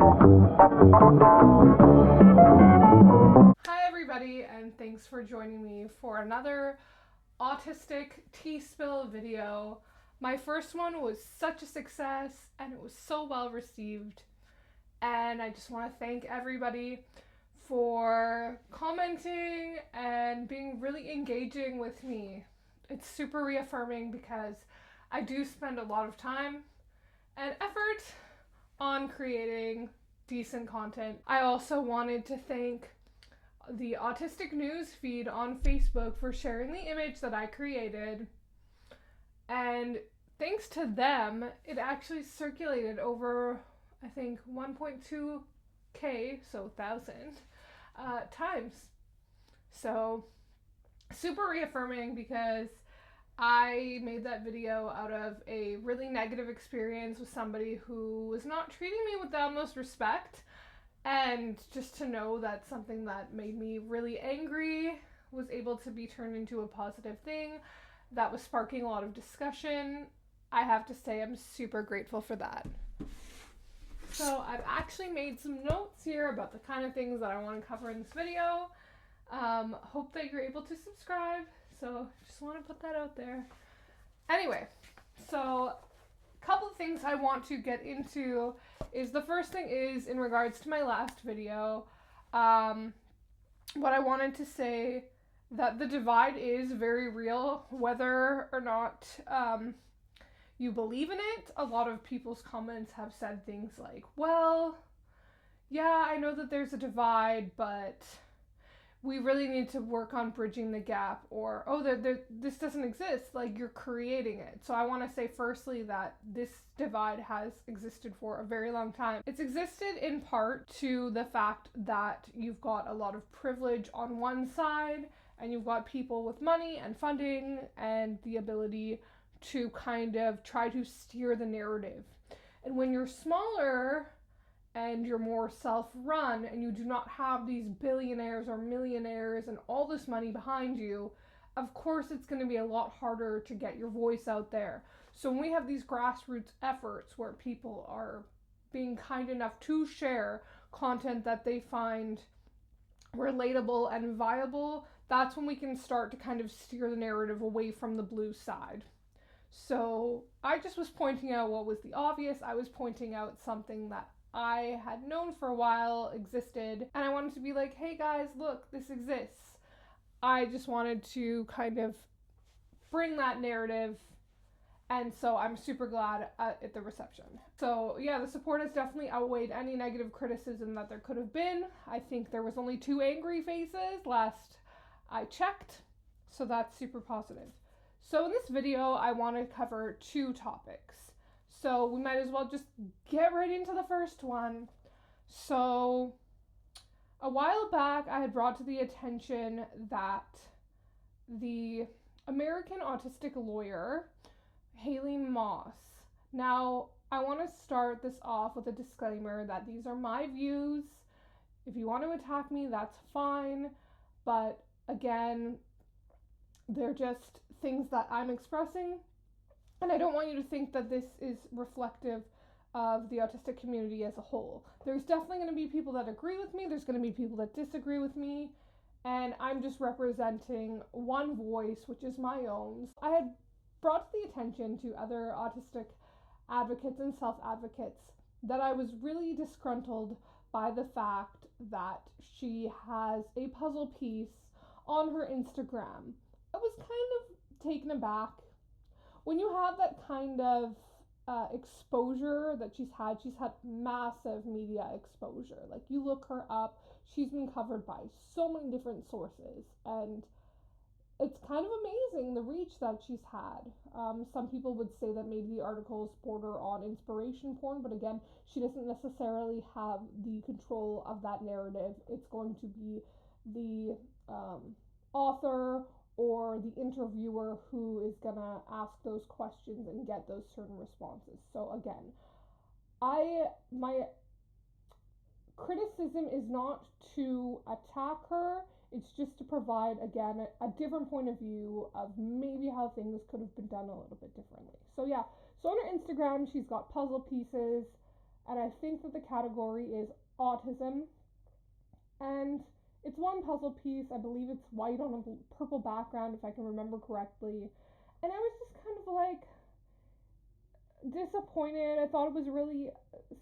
Hi everybody, and thanks for joining me for another autistic tea spill video. My first one was such a success and it was so well received, and I just want to thank everybody for commenting and being really engaging with me. It's super reaffirming because I do spend a lot of time and effort on creating decent content. I also wanted to thank the Autistic News Feed on Facebook for sharing the image that I created, and thanks to them it actually circulated over, I think, 1.2k, so 1,000 times. So super reaffirming, because I made that video out of a really negative experience with somebody who was not treating me with the utmost respect, and just to know that something that made me really angry was able to be turned into a positive thing that was sparking a lot of discussion. I have to say I'm super grateful for that. So I've actually made some notes here about the kind of things that I want to cover in this video. Hope that you're able to subscribe. So just want to put that out there. Anyway, so a couple of things I want to get into is, the first thing is in regards to my last video. What I wanted to say, that the divide is very real, whether or not you believe in it. A lot of people's comments have said things like, well, yeah, I know that there's a divide, but we really need to work on bridging the gap, or, oh, this doesn't exist, like, you're creating it. So I want to say firstly that this divide has existed for a very long time. It's existed in part to the fact that you've got a lot of privilege on one side, and you've got people with money and funding and the ability to kind of try to steer the narrative. And when you're smaller and you're more self-run and you do not have these billionaires or millionaires and all this money behind you, of course it's going to be a lot harder to get your voice out there. So when we have these grassroots efforts where people are being kind enough to share content that they find relatable and viable, that's when we can start to kind of steer the narrative away from the blue side. So I just was pointing out what was the obvious. I was pointing out something that I had known for a while existed, and I wanted to be like, hey guys, look, this exists. I just wanted to kind of bring that narrative, and so I'm super glad at the reception. So yeah, the support has definitely outweighed any negative criticism that there could have been. I think there was only 2 angry faces last I checked, so that's super positive. So in this video, I want to cover 2 topics. So we might as well just get right into the first one. So a while back, I had brought to the attention that the American autistic lawyer, Haley Moss. Now, I want to start this off with a disclaimer that these are my views. If you want to attack me, that's fine. But again, they're just things that I'm expressing. And I don't want you to think that this is reflective of the autistic community as a whole. There's definitely going to be people that agree with me. There's going to be people that disagree with me. And I'm just representing one voice, which is my own. I had brought to the attention to other autistic advocates and self-advocates that I was really disgruntled by the fact that she has a puzzle piece on her Instagram. I was kind of taken aback. When you have that kind of exposure that she's had massive media exposure. Like, you look her up, she's been covered by so many different sources, and it's kind of amazing the reach that she's had. Some people would say that maybe the articles border on inspiration porn, but again, she doesn't necessarily have the control of that narrative. It's going to be the author or the interviewer who is gonna ask those questions and get those certain responses. So again, my criticism is not to attack her, it's just to provide, again, a different point of view of maybe how things could have been done a little bit differently. So yeah, so on her Instagram, she's got puzzle pieces and I think that the category is autism. And it's one puzzle piece. I believe it's white on a purple background, if I can remember correctly. And I was just kind of like disappointed. I thought it was really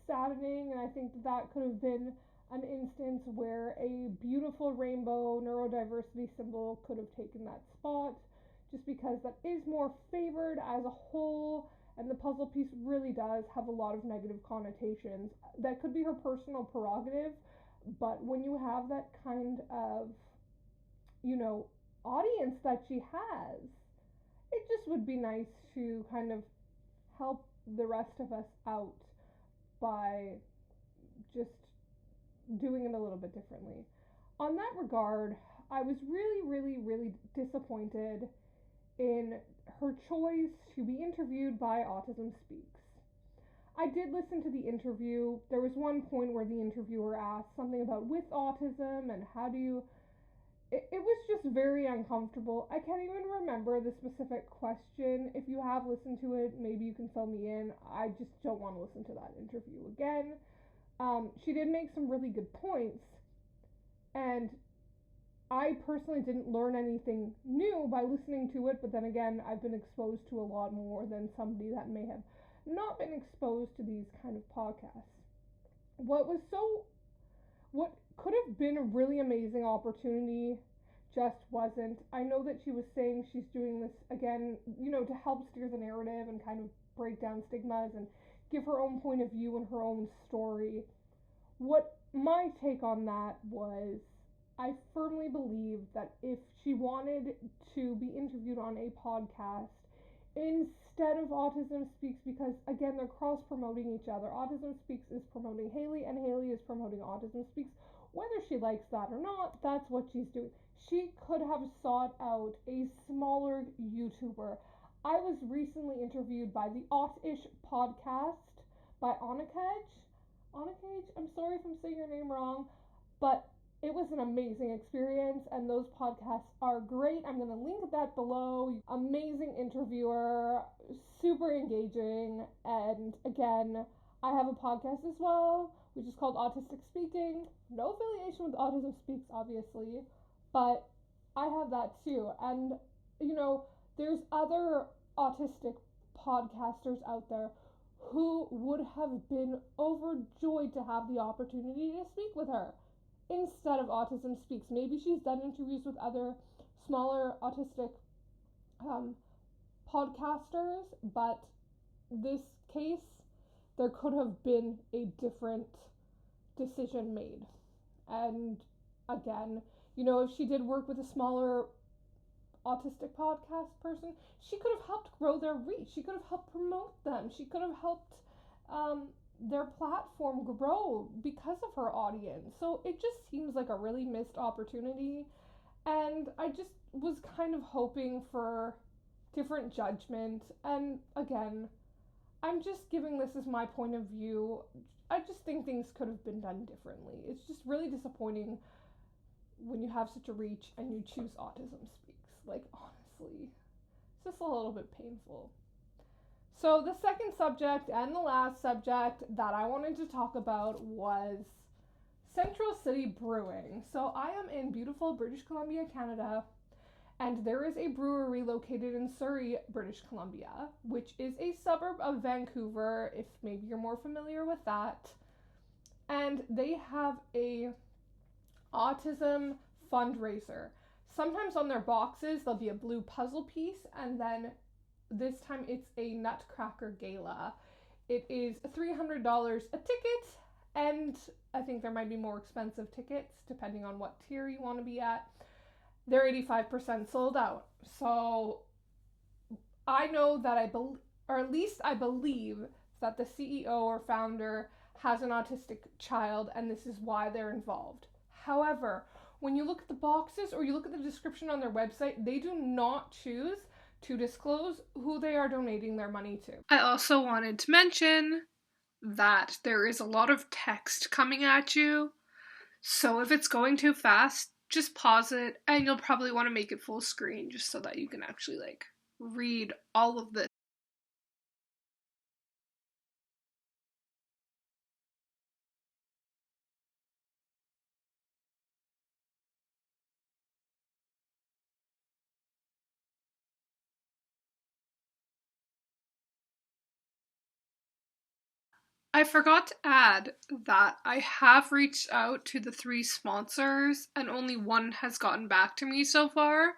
saddening, and I think that could have been an instance where a beautiful rainbow neurodiversity symbol could have taken that spot, just because that is more favored as a whole, and the puzzle piece really does have a lot of negative connotations. That could be her personal prerogative, but when you have that kind of, audience that she has, it just would be nice to kind of help the rest of us out by just doing it a little bit differently. On that regard, I was really, really, really disappointed in her choice to be interviewed by Autism Speaks. I did listen to the interview. There was one point where the interviewer asked something about with autism and how do you. It was just very uncomfortable. I can't even remember the specific question. If you have listened to it, maybe you can fill me in. I just don't want to listen to that interview again. She did make some really good points, and I personally didn't learn anything new by listening to it, but then again, I've been exposed to a lot more than somebody that may have not been exposed to these kind of podcasts. What could have been a really amazing opportunity just wasn't. I know that she was saying she's doing this again, to help steer the narrative and kind of break down stigmas and give her own point of view and her own story. What my take on that was, I firmly believe that if she wanted to be interviewed on a podcast instead of Autism Speaks, because again, they're cross promoting each other. Autism Speaks is promoting Haley, and Haley is promoting Autism Speaks. Whether she likes that or not, that's what she's doing. She could have sought out a smaller YouTuber. I was recently interviewed by the Aut-Ish Podcast by Aut-Ish, I'm sorry if I'm saying your name wrong, but it was an amazing experience, and those podcasts are great. I'm going to link that below. Amazing interviewer, super engaging, and again, I have a podcast as well, which is called Autistic Speaking. No affiliation with Autism Speaks, obviously, but I have that too. And, there's other autistic podcasters out there who would have been overjoyed to have the opportunity to speak with her instead of Autism Speaks. Maybe she's done interviews with other smaller autistic podcasters, but this case, there could have been a different decision made. And again, if she did work with a smaller autistic podcast person, she could have helped grow their reach. She could have helped promote them. She could have helped their platform grow because of her audience. So it just seems like a really missed opportunity. And I just was kind of hoping for different judgment. And again, I'm just giving this as my point of view. I just think things could have been done differently. It's just really disappointing when you have such a reach and you choose Autism Speaks. Like, honestly, it's just a little bit painful. So the second subject and the last subject that I wanted to talk about was Central City Brewing. So I am in beautiful British Columbia, Canada, and there is a brewery located in Surrey, British Columbia, which is a suburb of Vancouver, if maybe you're more familiar with that. And they have a autism fundraiser. Sometimes on their boxes, there'll be a blue puzzle piece, and then this time it's a Nutcracker Gala. It is $300 a ticket, and I think there might be more expensive tickets depending on what tier you want to be at. They're 85% sold out. So I know that I believe that the CEO or founder has an autistic child, and this is why they're involved. However, when you look at the boxes or you look at the description on their website, they do not choose to disclose who they are donating their money to. I also wanted to mention that there is a lot of text coming at you, so if it's going too fast, just pause it, and you'll probably want to make it full screen just so that you can actually read all of this. I forgot to add that I have reached out to the 3 sponsors and only one has gotten back to me so far.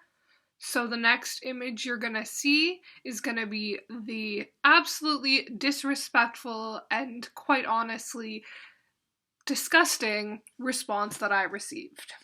So the next image you're gonna see is gonna be the absolutely disrespectful and quite honestly disgusting response that I received.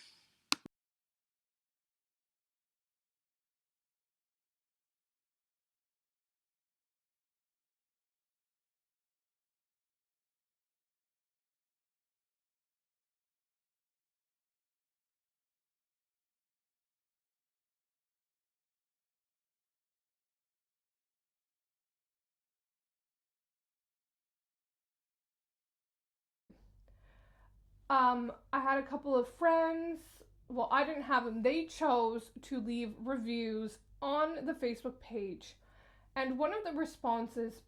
I had a couple of friends. Well, I didn't have them. They chose to leave reviews on the Facebook page. And one of the responses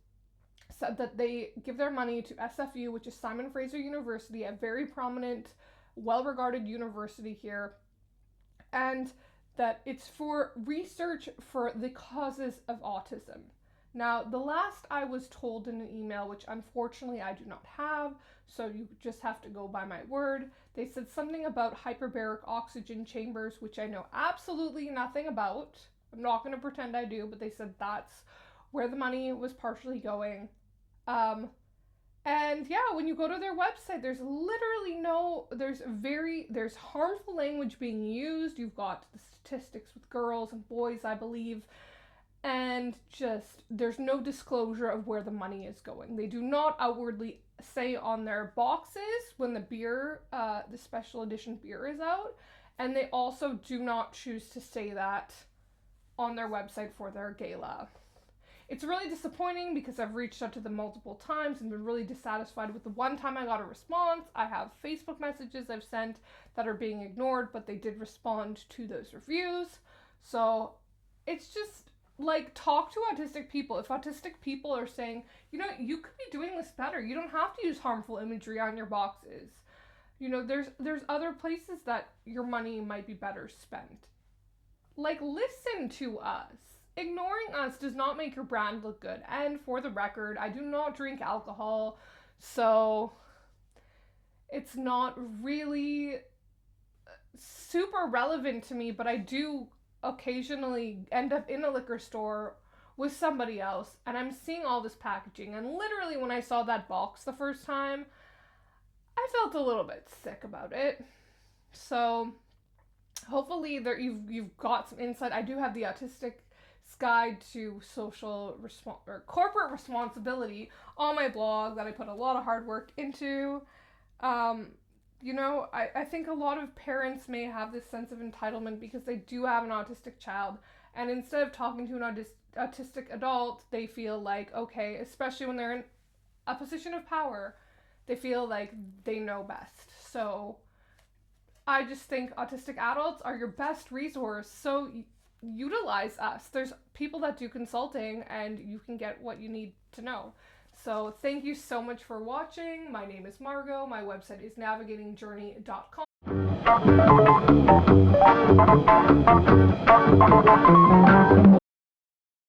said that they give their money to SFU, which is Simon Fraser University, a very prominent, well regarded university here, and that it's for research for the causes of autism. Now, the last I was told in an email, which unfortunately I do not have, so you just have to go by my word, they said something about hyperbaric oxygen chambers, which I know absolutely nothing about. I'm not going to pretend I do, but they said that's where the money was partially going. And yeah, when you go to their website, there's literally there's harmful language being used. You've got the statistics with girls and boys, I believe, and just there's no disclosure of where the money is going. They do not outwardly say on their boxes when the beer, the special edition beer is out, and they also do not choose to say that on their website for their gala. It's really disappointing because I've reached out to them multiple times and been really dissatisfied with the one time I got a response. I have Facebook messages I've sent that are being ignored, but they did respond to those reviews. So it's just like, talk to autistic people. If autistic people are saying, you know, you could be doing this better. You don't have to use harmful imagery on your boxes. You know, there's other places that your money might be better spent. Like, listen to us. Ignoring us does not make your brand look good. And for the record, I do not drink alcohol, so it's not really super relevant to me, but I do occasionally end up in a liquor store with somebody else, and I'm seeing all this packaging, and literally when I saw that box the first time, I felt a little bit sick about it. So hopefully you've got some insight. I do have the Autistic Guide to Corporate Responsibility on my blog that I put a lot of hard work into. You know, I think a lot of parents may have this sense of entitlement because they do have an autistic child, and instead of talking to an autistic adult, they feel like, okay, especially when they're in a position of power, they feel like they know best. So I just think autistic adults are your best resource, so utilize us. There's people that do consulting and you can get what you need to know. So thank you so much for watching. My name is Margot. My website is navigatingjourney.com.